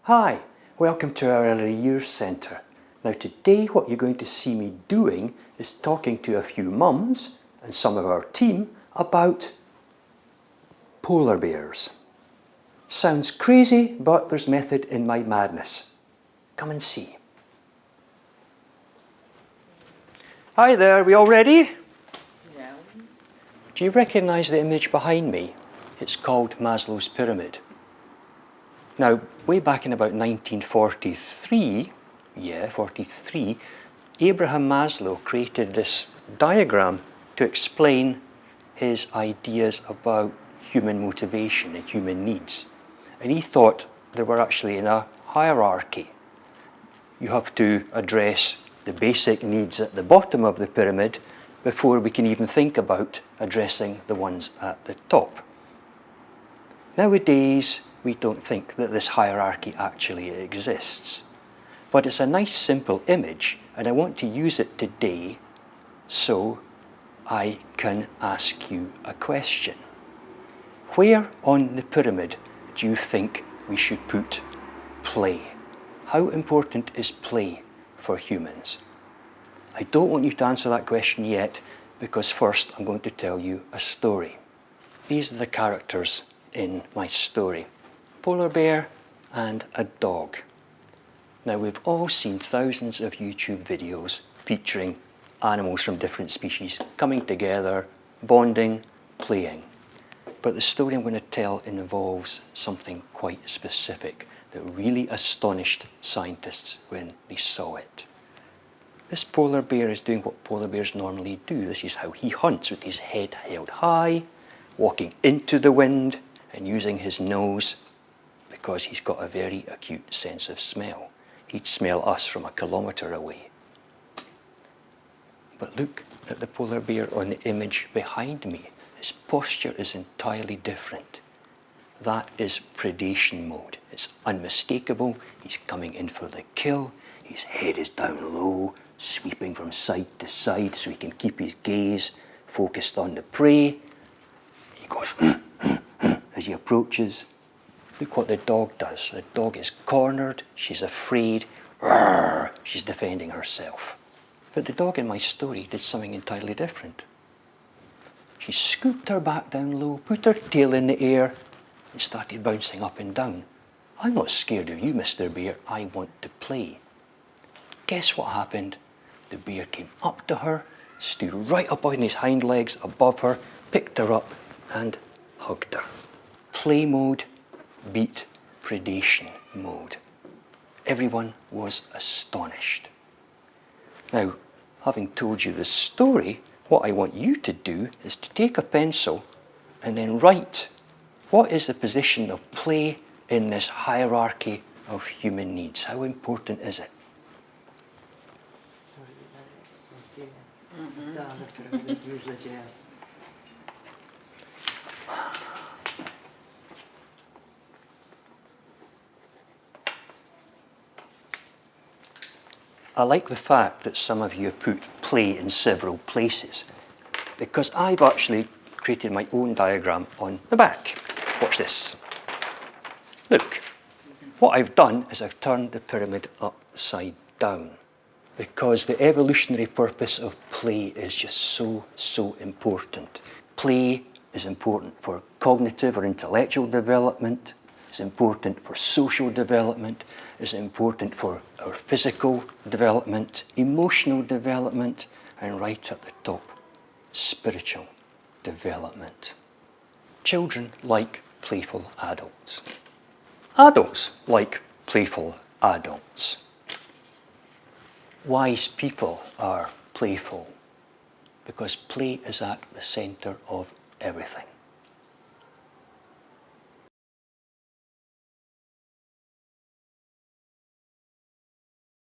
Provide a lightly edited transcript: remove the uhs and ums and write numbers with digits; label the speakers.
Speaker 1: Hi, welcome to our early years centre. Now today what you're going to see me doing is talking to a few mums and some of our team about polar bears. Sounds crazy, but there's method in my madness. Come and see. Hi there, we all ready?
Speaker 2: Yeah.
Speaker 1: Do you recognise the image behind me? It's called Maslow's pyramid. Now, way back in about 1943, Abraham Maslow created this diagram to explain his ideas about human motivation and human needs. And he thought they were actually in a hierarchy. You have to address the basic needs at the bottom of the pyramid before we can even think about addressing the ones at the top. Nowadays, we don't think that this hierarchy actually exists. But it's a nice simple image, and I want to use it today so I can ask you a question. Where on the pyramid do you think we should put play? How important is play for humans? I don't want you to answer that question yet, because first I'm going to tell you a story. These are the characters in my story. Polar bear and a dog. Now we've all seen thousands of YouTube videos featuring animals from different species coming together, bonding, playing. But the story I'm going to tell involves something quite specific that really astonished scientists when they saw it. This polar bear is doing what polar bears normally do. This is how he hunts, with his head held high, walking into the wind and using his nose because he's got a very acute sense of smell. He'd smell us from a kilometre away. But look at the polar bear on the image behind me. His posture is entirely different. That is predation mode. It's unmistakable. He's coming in for the kill. His head is down low, sweeping from side to side so he can keep his gaze focused on the prey. He goes as he approaches. Look what the dog does. The dog is cornered, she's afraid, she's defending herself. But the dog in my story did something entirely different. She scooped her back down low, put her tail in the air, and started bouncing up and down. I'm not scared of you, Mr. Bear, I want to play. Guess what happened? The bear came up to her, stood right up on his hind legs above her, picked her up and hugged her. Play mode beat predation mode. Everyone was astonished. Now, having told you this story, what I want you to do is to take a pencil and then write what is the position of play in this hierarchy of human needs. How important is it? I like the fact that some of you have put play in several places, because I've actually created my own diagram on the back. Watch this. Look, what I've done is I've turned the pyramid upside down, because the evolutionary purpose of play is just so important. Play is important for cognitive or intellectual development, it's important for social development, it's important for our physical development, emotional development, and right at the top, spiritual development. Children like playful adults. Adults like playful adults. Wise people are playful because play is at the centre of everything.